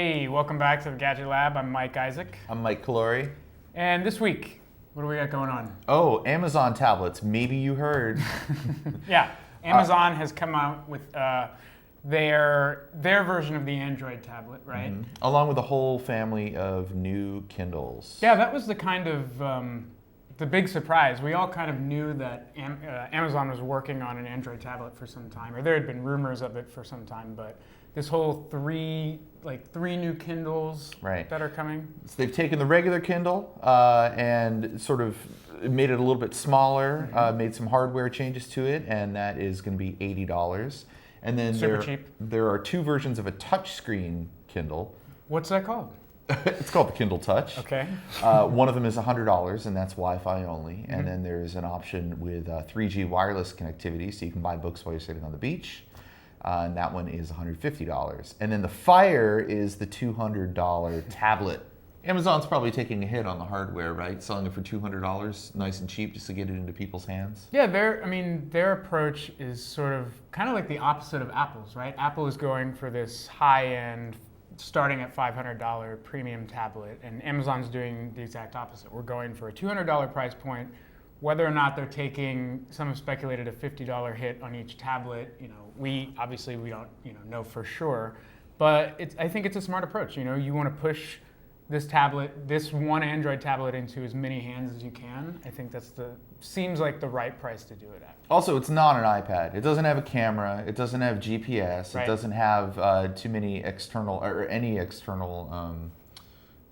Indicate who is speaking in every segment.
Speaker 1: Hey, welcome back to the Gadget Lab. I'm Mike Isaac.
Speaker 2: I'm Mike Calori.
Speaker 1: And this week, what do we got going on?
Speaker 2: Oh, Amazon tablets. Maybe you heard.
Speaker 1: Yeah, Amazon has come out with their version of the Android tablet, right?
Speaker 2: Mm-hmm. Along with a whole family of new Kindles.
Speaker 1: Yeah, that was the kind of the big surprise. We all kind of knew that Amazon was working on an Android tablet for some time, or there had been rumors of it for some time, but this whole three new Kindles that are coming.
Speaker 2: So they've taken the regular Kindle and sort of made it a little bit smaller, made some hardware changes to it, and that is going to be $80. And then
Speaker 1: super cheap.
Speaker 2: There are two versions of a touchscreen Kindle.
Speaker 1: What's that called?
Speaker 2: It's called the Kindle Touch.
Speaker 1: Okay.
Speaker 2: One of them is $100, and that's Wi-Fi only. And then there's an option with 3G wireless connectivity, so you can buy books while you're sitting on the beach. And that one is $150. And then the Fire is the $200 tablet. Amazon's probably taking a hit on the hardware, right? Selling it for $200, nice and cheap, just to get it into people's hands.
Speaker 1: Yeah, their approach is sort of kind of like the opposite of Apple's, right? Apple is going for this high-end, starting at $500 premium tablet, and Amazon's doing the exact opposite. We're going for a $200 price point. Whether or not they're taking, some have speculated, a $50 hit on each tablet, we don't know for sure, but I think it's a smart approach. You want to push this one Android tablet into as many hands as you can. I think seems like the right price to do it at.
Speaker 2: Also, it's not an iPad. It doesn't have a camera. It doesn't have GPS.
Speaker 1: Right.
Speaker 2: It doesn't have too many external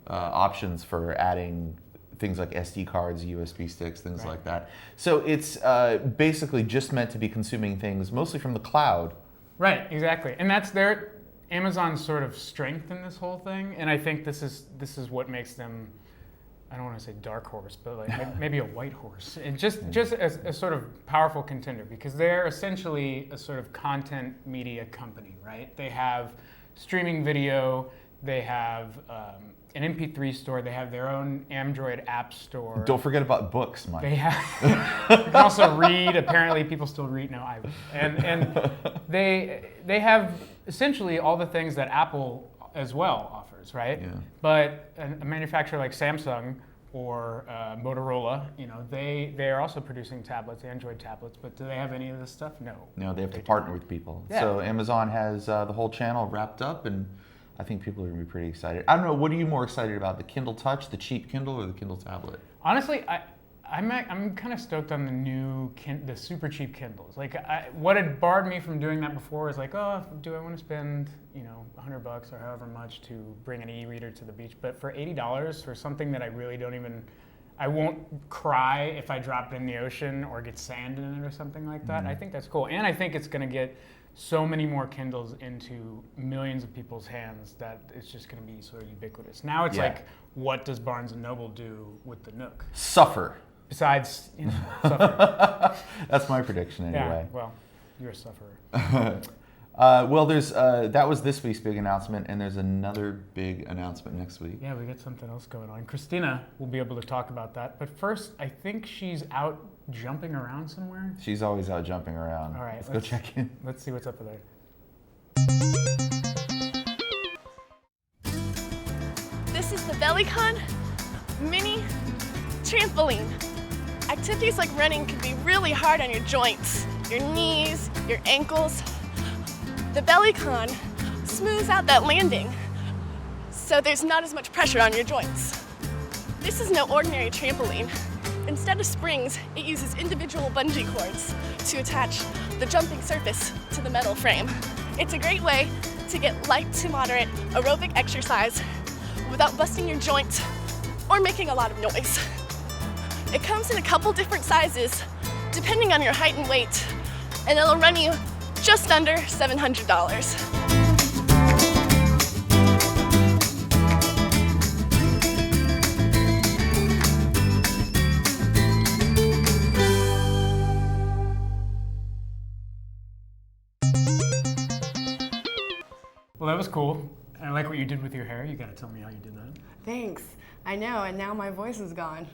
Speaker 2: options for adding things like SD cards, USB sticks, things like that. So it's basically just meant to be consuming things mostly from the cloud.
Speaker 1: Right, exactly. And that's Amazon's sort of strength in this whole thing. And I think this is what makes them, I don't want to say dark horse, but like maybe a white horse. And just as a sort of powerful contender, because they're essentially a sort of content media company, right? They have streaming video, they have an MP3 store. They have their own Android app store.
Speaker 2: Don't forget about books, Mike.
Speaker 1: They have. You can also read. Apparently, people still read. No, I and they have essentially all the things that Apple as well offers, right?
Speaker 2: Yeah.
Speaker 1: But a manufacturer like Samsung or Motorola, they are also producing tablets, Android tablets. But do they have any of this stuff? No.
Speaker 2: No, they have to partner with people.
Speaker 1: Yeah.
Speaker 2: So Amazon has the whole channel wrapped up, and I think people are going to be pretty excited. I don't know, what are you more excited about, the Kindle Touch, the cheap Kindle, or the Kindle tablet?
Speaker 1: Honestly, I'm kind of stoked on the super cheap Kindles. Like, what had barred me from doing that before is like, oh, do I want to spend $100 or however much to bring an e-reader to the beach? But for $80 for something that I really I won't cry if I drop it in the ocean or get sand in it or something like that. I think that's cool, and I think it's going to get so many more Kindles into millions of people's hands that it's just going to be sort of ubiquitous. Now it's like, what does Barnes & Noble do with the Nook?
Speaker 2: Suffer.
Speaker 1: Besides, suffer.
Speaker 2: That's my prediction anyway.
Speaker 1: Yeah, well, you're a sufferer.
Speaker 2: Well, there's that was this week's big announcement, and there's another big announcement next week.
Speaker 1: Yeah, we got something else going on. Christina will be able to talk about that. But first, I think she's out jumping around somewhere.
Speaker 2: She's always out jumping around.
Speaker 1: All right,
Speaker 2: let's go check in.
Speaker 1: Let's see what's up with her.
Speaker 3: This is the Bellycon mini trampoline. Activities like running can be really hard on your joints, your knees, your ankles. The Bellycon smooths out that landing, so there's not as much pressure on your joints. This is no ordinary trampoline. Instead of springs, it uses individual bungee cords to attach the jumping surface to the metal frame. It's a great way to get light to moderate aerobic exercise without busting your joint or making a lot of noise. It comes in a couple different sizes, depending on your height and weight, and it'll run you just under $700.
Speaker 1: Well, that was cool. I like what you did with your hair. You got to tell me how you did that.
Speaker 4: Thanks. I know, and now my voice is gone.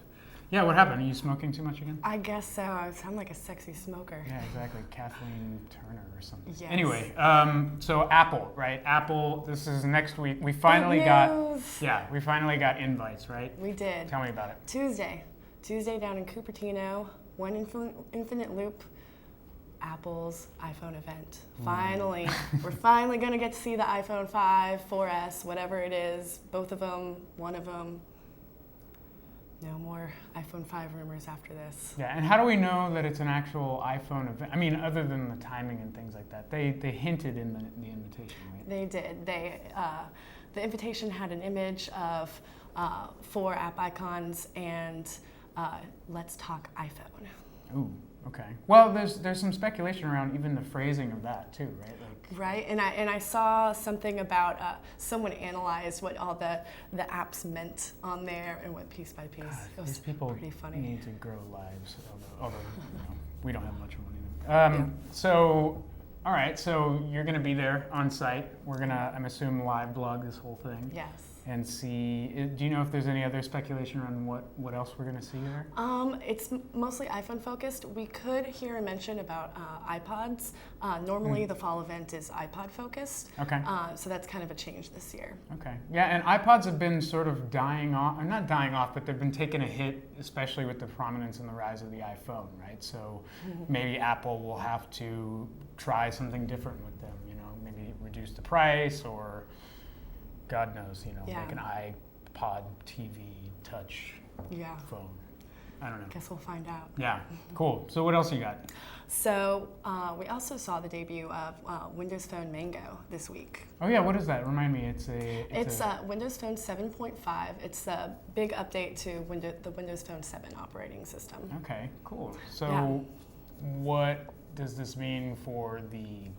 Speaker 1: Yeah, what happened? Are you smoking too much again?
Speaker 3: I guess so. I sound like a sexy smoker.
Speaker 1: Yeah, exactly. Kathleen Turner or something.
Speaker 3: Yes.
Speaker 1: Anyway, so Apple, right? Apple, this is next week. We finally
Speaker 3: Good
Speaker 1: got,
Speaker 3: news.
Speaker 1: yeah, we finally got invites, right?
Speaker 3: We did.
Speaker 1: Tell me about it.
Speaker 3: Tuesday down in Cupertino, One Infinite Loop, Apple's iPhone event. Finally, we're finally gonna get to see the iPhone 5, 4S, whatever it is, both of them, one of them. No more iPhone 5 rumors after this.
Speaker 1: Yeah, and how do we know that it's an actual iPhone event? I mean, other than the timing and things like that. They hinted in the invitation, right?
Speaker 3: They did. The invitation had an image of 4 app icons and let's talk iPhone.
Speaker 1: Ooh, okay. Well, there's some speculation around even the phrasing of that too, right?
Speaker 3: Right, and I saw something about someone analyzed what all the apps meant on there and went piece by piece.
Speaker 1: God,
Speaker 3: it was
Speaker 1: these people
Speaker 3: pretty funny.
Speaker 1: need to grow lives, although we don't have much money. So, all right, so you're going to be there on site. We're going to, I'm assuming, live blog this whole thing.
Speaker 3: Yes.
Speaker 1: And see, do you know if there's any other speculation around what else we're going to see there?
Speaker 3: It's mostly iPhone focused. We could hear a mention about iPods. Normally the fall event is iPod focused.
Speaker 1: Okay.
Speaker 3: So that's kind of a change this year.
Speaker 1: Okay. Yeah, and iPods have been sort of dying off, or not dying off, but they've been taking a hit, especially with the prominence and the rise of the iPhone, right? So maybe Apple will have to try something different with them, maybe reduce the price or God knows, make an iPod TV touch phone. I don't know.
Speaker 3: Guess we'll find out.
Speaker 1: Yeah, cool. So what else you got?
Speaker 3: So we also saw the debut of Windows Phone Mango this week.
Speaker 1: Oh yeah, what is that? Remind me. It's
Speaker 3: Windows Phone 7.5. It's a big update to the Windows Phone 7 operating system.
Speaker 1: Okay, cool. So what does this mean for the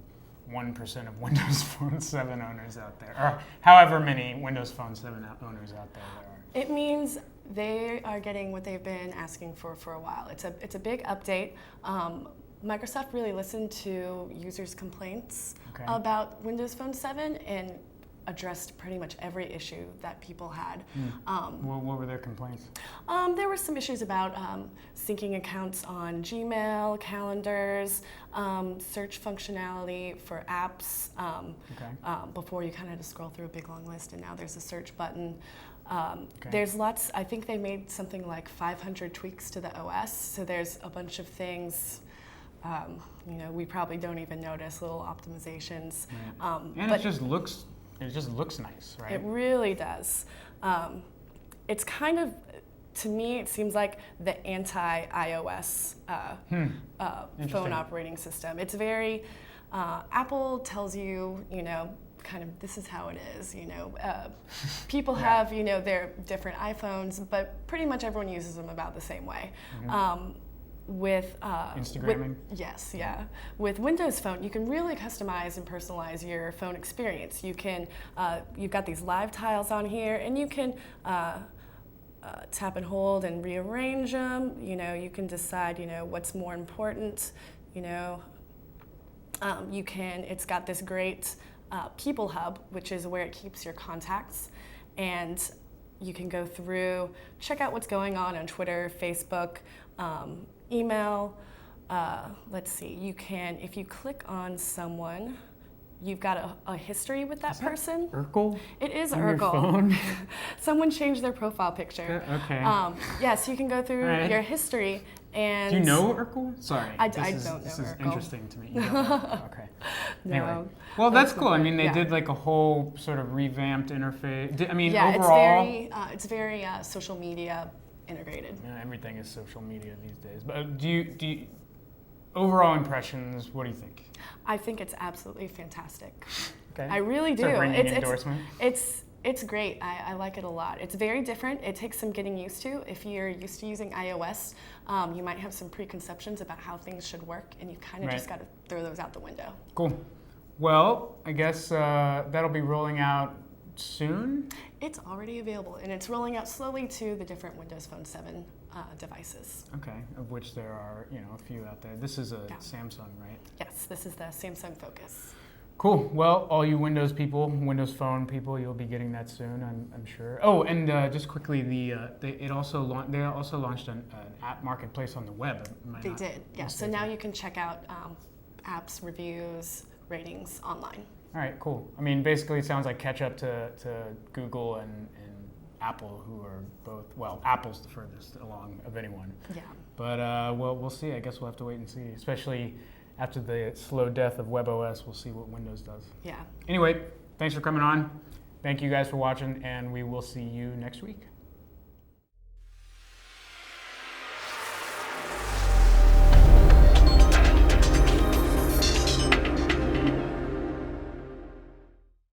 Speaker 1: 1% of Windows Phone 7 owners out there, or however many Windows Phone 7 owners out there are?
Speaker 3: It means they are getting what they've been asking for a while. It's a big update. Microsoft really listened to users' complaints about Windows Phone 7 and addressed pretty much every issue that people had.
Speaker 1: What were their complaints?
Speaker 3: There were some issues about syncing accounts on Gmail, calendars, search functionality for apps. Before you kind of had to scroll through a big long list, and now there's a search button. There's lots. I think they made something like 500 tweaks to the OS, so there's a bunch of things. We probably don't even notice, little optimizations.
Speaker 1: Right. And it just looks nice, right?
Speaker 3: It really does. It's kind of, to me, it seems like the anti-iOS phone operating system. It's very, Apple tells you, kind of this is how it is, people have, their different iPhones, but pretty much everyone uses them about the same way. With
Speaker 1: Instagramming?
Speaker 3: With Windows Phone, you can really customize and personalize your phone experience. You can, you've got these live tiles on here, and you can tap and hold and rearrange them. You can decide, what's more important. It's got this great People Hub, which is where it keeps your contacts, and you can go through, check out what's going on Twitter, Facebook, email. Let's see, you can, if you click on someone, you've got a history with that person.
Speaker 1: Urkel?
Speaker 3: It is
Speaker 1: on
Speaker 3: Urkel.
Speaker 1: Your phone?
Speaker 3: Someone changed their profile picture.
Speaker 1: Okay.
Speaker 3: Yes, you can go through your history. And
Speaker 1: do you know Urkel? Sorry.
Speaker 3: I don't know
Speaker 1: This
Speaker 3: Urkel.
Speaker 1: is interesting to me. You don't know. Okay.
Speaker 3: No.
Speaker 1: Anyway. Well, that's cool. I mean, they did like a whole sort of revamped interface. Overall.
Speaker 3: It's very social media integrated.
Speaker 1: Yeah, everything is social media these days. But do you overall impressions, what do you think?
Speaker 3: I think it's absolutely fantastic.
Speaker 1: Okay.
Speaker 3: I really do.
Speaker 1: So ringing endorsement?
Speaker 3: It's great. I like it a lot. It's very different. It takes some getting used to. If you're used to using iOS, you might have some preconceptions about how things should work, and you kind of just got to throw those out the window.
Speaker 1: Cool. Well, I guess that'll be rolling out soon?
Speaker 3: It's already available, and it's rolling out slowly to the different Windows Phone 7 devices.
Speaker 1: Okay, of which there are a few out there. This is a Samsung, right?
Speaker 3: Yes, this is the Samsung Focus.
Speaker 1: Cool. Well, all you Windows people, Windows Phone people, you'll be getting that soon, I'm sure. Oh, and just quickly, they also launched an app marketplace on the web.
Speaker 3: They did, yeah. So now you can check out apps, reviews, ratings online.
Speaker 1: All right, cool. I mean, basically, it sounds like catch up to Google and Apple, who are both, well, Apple's the furthest along of anyone.
Speaker 3: Yeah.
Speaker 1: But well, we'll see. I guess we'll have to wait and see, especially after the slow death of WebOS. We'll see what Windows does.
Speaker 3: Yeah.
Speaker 1: Anyway, thanks for coming on. Thank you guys for watching, and we will see you next week.